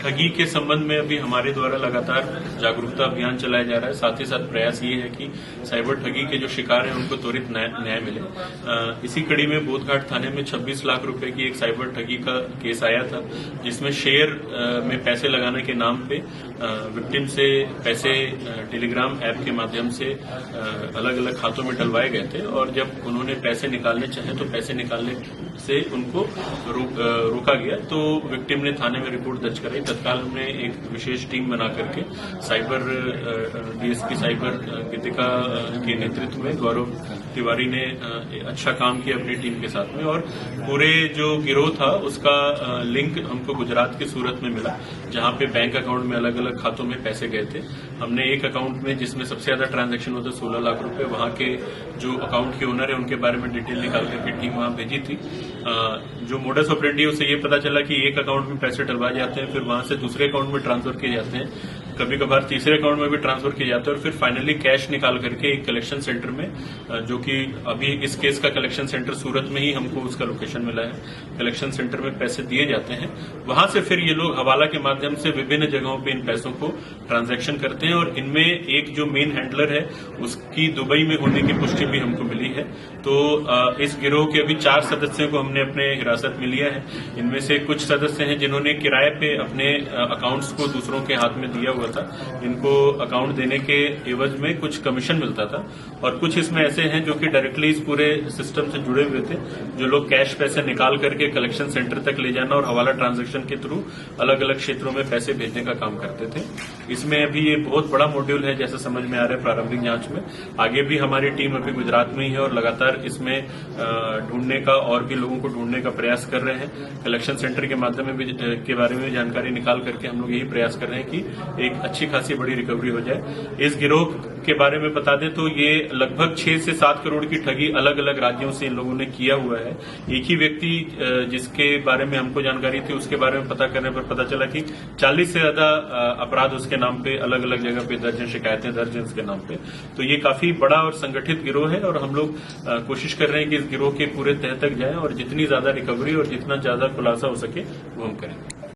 ठगी के संबंध में अभी हमारे द्वारा लगातार जागरूकता अभियान चलाया जा रहा है। साथ ही साथ प्रयास ये है कि साइबर ठगी के जो शिकार हैं उनको त्वरित न्याय मिले। इसी कड़ी में बोधघाट थाने में 26 लाख रुपए की एक साइबर ठगी का केस आया था, जिसमें शेयर में पैसे लगाने के नाम पे विक्टिम से पैसे टेलीग्राम ऐप के माध्यम से अलग अलग खातों में डलवाए गए थे और जब उन्होंने पैसे निकालने चाहे तो पैसे निकालने से उनको रोका गया। तो विक्टिम ने थाने में रिपोर्ट दर्ज कराई। तत्काल हमने एक विशेष टीम बना करके साइबर डीएसपी साइबर गीतिका के नेतृत्व में गौरव तिवारी ने अच्छा काम किया अपनी टीम के साथ में, और पूरे जो गिरोह था उसका लिंक हमको गुजरात के सूरत में मिला, जहां पे बैंक अकाउंट में अलग अलग खातों में पैसे गए थे। हमने एक अकाउंट में जिसमें सबसे ज्यादा ट्रांजैक्शन होता 16 लाख रुपए, वहां के जो अकाउंट के ओनर है उनके बारे में डिटेल निकाल करके टीम वहां भेजी थी। जो मोडस ऑपरेंडी है उससे ये पता चला कि एक अकाउंट में पैसे डलवाए जाते हैं, फिर वहां से दूसरे अकाउंट में ट्रांसफर किए जाते हैं, कभी कभार तीसरे अकाउंट में भी ट्रांसफर किए जाते हैं, और फिर फाइनली कैश निकाल करके एक कलेक्शन सेंटर में, जो कि अभी इस केस का कलेक्शन सेंटर सूरत में ही हमको उसका लोकेशन मिला है, कलेक्शन सेंटर में पैसे दिए जाते हैं। वहां से फिर ये लोग हवाला के माध्यम से विभिन्न जगहों पे इन पैसों को ट्रांजैक्शन करते हैं, और इनमें एक जो मेन हैंडलर है उसकी दुबई में होने की पुष्टि भी हमको मिली है। तो इस गिरोह के अभी 4 सदस्यों को हमने अपने हिरासत में लिया है। इनमें से कुछ सदस्य हैं जिन्होंने किराए पे अपने अकाउंट्स को दूसरों के हाथ में दिया हुआ था, इनको अकाउंट देने के एवज में कुछ कमीशन मिलता था, और कुछ इसमें ऐसे हैं जो कि डायरेक्टली इस पूरे सिस्टम से जुड़े हुए थे, जो लोग कैश पैसे निकाल करके कलेक्शन सेंटर तक ले जाना और हवाला ट्रांजैक्शन के थ्रू अलग अलग क्षेत्रों में पैसे भेजने का काम करते थे। इसमें अभी ये बहुत बड़ा मॉड्यूल है जैसा समझ में आ रहा है प्रारंभिक जांच में। आगे भी हमारी टीम अभी गुजरात में ही है और लगातार इसमें ढूंढने का और भी लोगों को ढूंढने का प्रयास कर रहे हैं। कलेक्शन सेंटर के माध्यम में के बारे में जानकारी निकाल करके हम लोग यही प्रयास कर रहे हैं कि एक अच्छी खासी बड़ी रिकवरी हो जाए। इस गिरोह के बारे में बता दें तो ये लगभग 6 से 7 करोड़ की ठगी अलग अलग राज्यों से इन लोगों ने किया हुआ है। एक ही व्यक्ति जिसके बारे में हमको जानकारी थी उसके बारे में पता करने पर पता चला कि 40 से ज्यादा अपराध उसके नाम पे अलग अलग जगह पे दर्ज हैं, शिकायतें दर्ज हैं उसके नाम पे। तो ये काफी बड़ा और संगठित गिरोह है, और हम लोग कोशिश कर रहे हैं कि इस गिरोह के पूरे तह तक जाएं और जितनी ज्यादा रिकवरी और जितना ज्यादा खुलासा हो सके वो हम करेंगे।